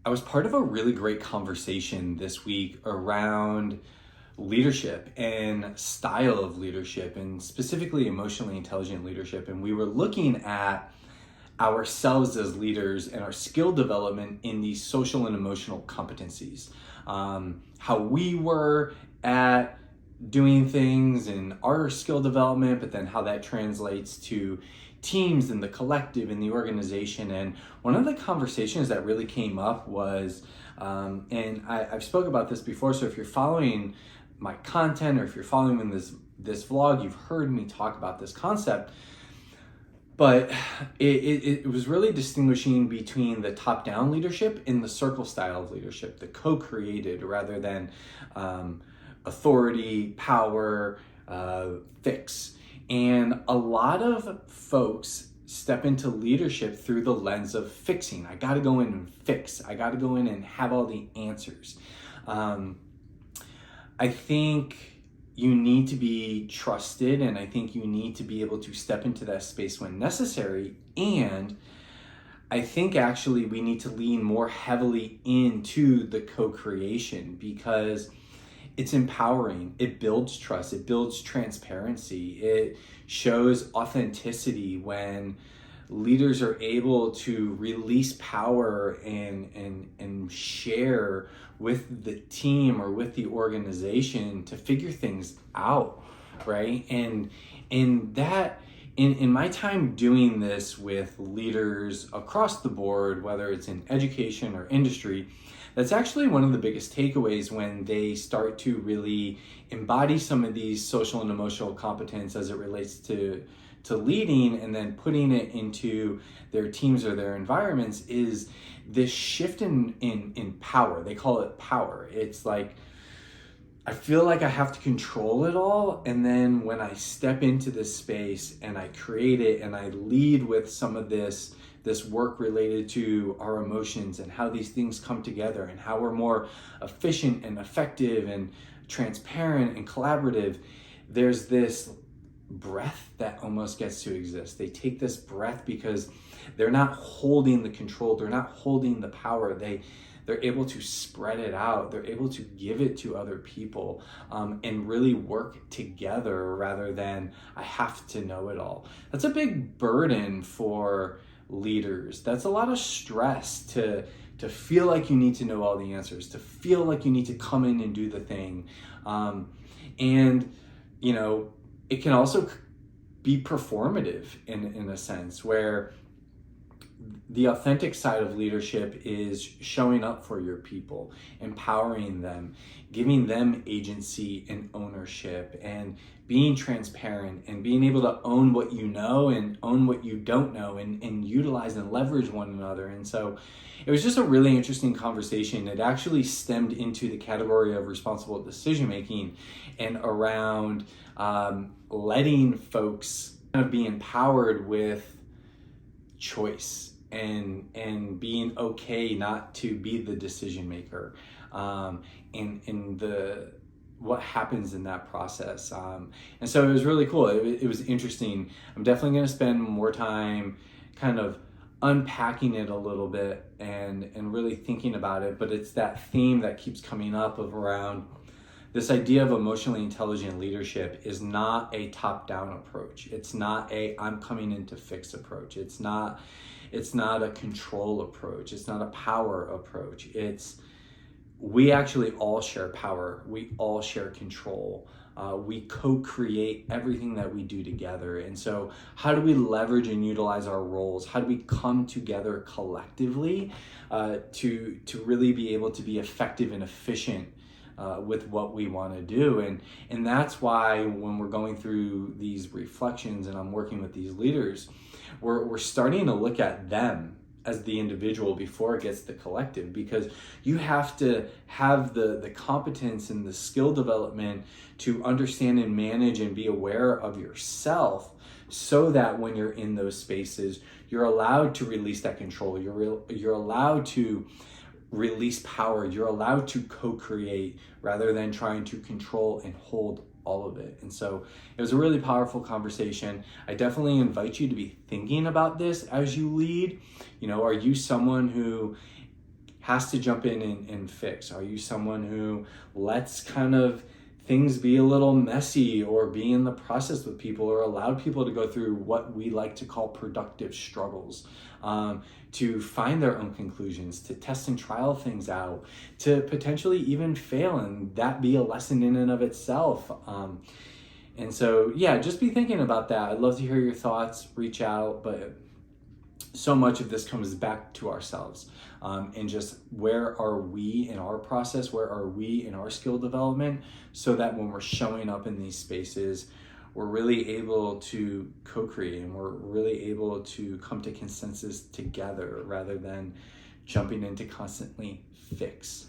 I was part of a really great conversation this week around leadership and style of leadership, and specifically emotionally intelligent leadership. And we were looking at ourselves as leaders and our skill development in these social and emotional competencies. How we were at doing things and our skill development, but then how that translates to teams and the collective and the organization. And one of the conversations that really came up was, and I've spoke about this before, so if you're following my content or if you're following in this vlog, you've heard me talk about this concept. But it was really distinguishing between the top-down leadership and the circle style of leadership, the co-created rather than authority, power, fix. And a lot of folks step into leadership through the lens of fixing. I got to go in and fix. I got to go in and have all the answers. I think you need to be trusted, and I think you need to be able to step into that space when necessary. And I think actually we need to lean more heavily into the co-creation because it's empowering. It builds trust. It builds transparency. It shows authenticity when leaders are able to release power and share with the team or with the organization to figure things out, right? And that in my time doing this with leaders across the board, whether it's in education or industry, that's actually one of the biggest takeaways when they start to really embody some of these social and emotional competence as it relates to leading and then putting it into their teams or their environments is this shift in power. They call it power. It's like, I feel like I have to control it all. And then when I step into this space and I create it and I lead with some of this work related to our emotions and how these things come together and how we're more efficient and effective and transparent and collaborative, there's this breath that almost gets to exist. They take this breath because they're not holding the control, they're not holding the power. They're able to spread it out. They're able to give it to other people and really work together rather than I have to know it all. That's a big burden for leaders. That's a lot of stress to feel like you need to know all the answers, to feel like you need to come in and do the thing. And, you know, it can also be performative in a sense where the authentic side of leadership is showing up for your people, empowering them, giving them agency and ownership, and being transparent and being able to own what you know and own what you don't know and utilize and leverage one another. And so it was just a really interesting conversation. It actually stemmed into the category of responsible decision making and around letting folks kind of be empowered with choice and being okay not to be the decision maker, and the what happens in that process. And so it was really cool. It was interesting. I'm definitely going to spend more time kind of unpacking it a little bit and really thinking about it. But it's that theme that keeps coming up of around this idea of emotionally intelligent leadership is not a top-down approach. It's not a I'm coming in to fix approach. It's not a control approach. It's not a power approach. It's we actually all share power. We all share control. We co-create everything that we do together. And so how do we leverage and utilize our roles? How do we come together collectively to really be able to be effective and efficient with what we want to do? And that's why when we're going through these reflections and I'm working with these leaders, we're starting to look at them as the individual before it gets the collective, because you have to have the competence and the skill development to understand and manage and be aware of yourself so that when you're in those spaces, you're allowed to release that control. You're allowed to release power. You're allowed to co-create rather than trying to control and hold all of it. And so it was a really powerful conversation. I definitely invite you to be thinking about this as you lead. You know, are you someone who has to jump in and fix? Are you someone who lets kind of things be a little messy, or be in the process with people, or allow people to go through what we like to call productive struggles, to find their own conclusions, to test and trial things out, to potentially even fail and that be a lesson in and of itself? And so, yeah, just be thinking about that. I'd love to hear your thoughts, reach out, but so much of this comes back to ourselves, and just where are we in our process, where are we in our skill development, so that when we're showing up in these spaces, we're really able to co-create and we're really able to come to consensus together rather than jumping in to constantly fix.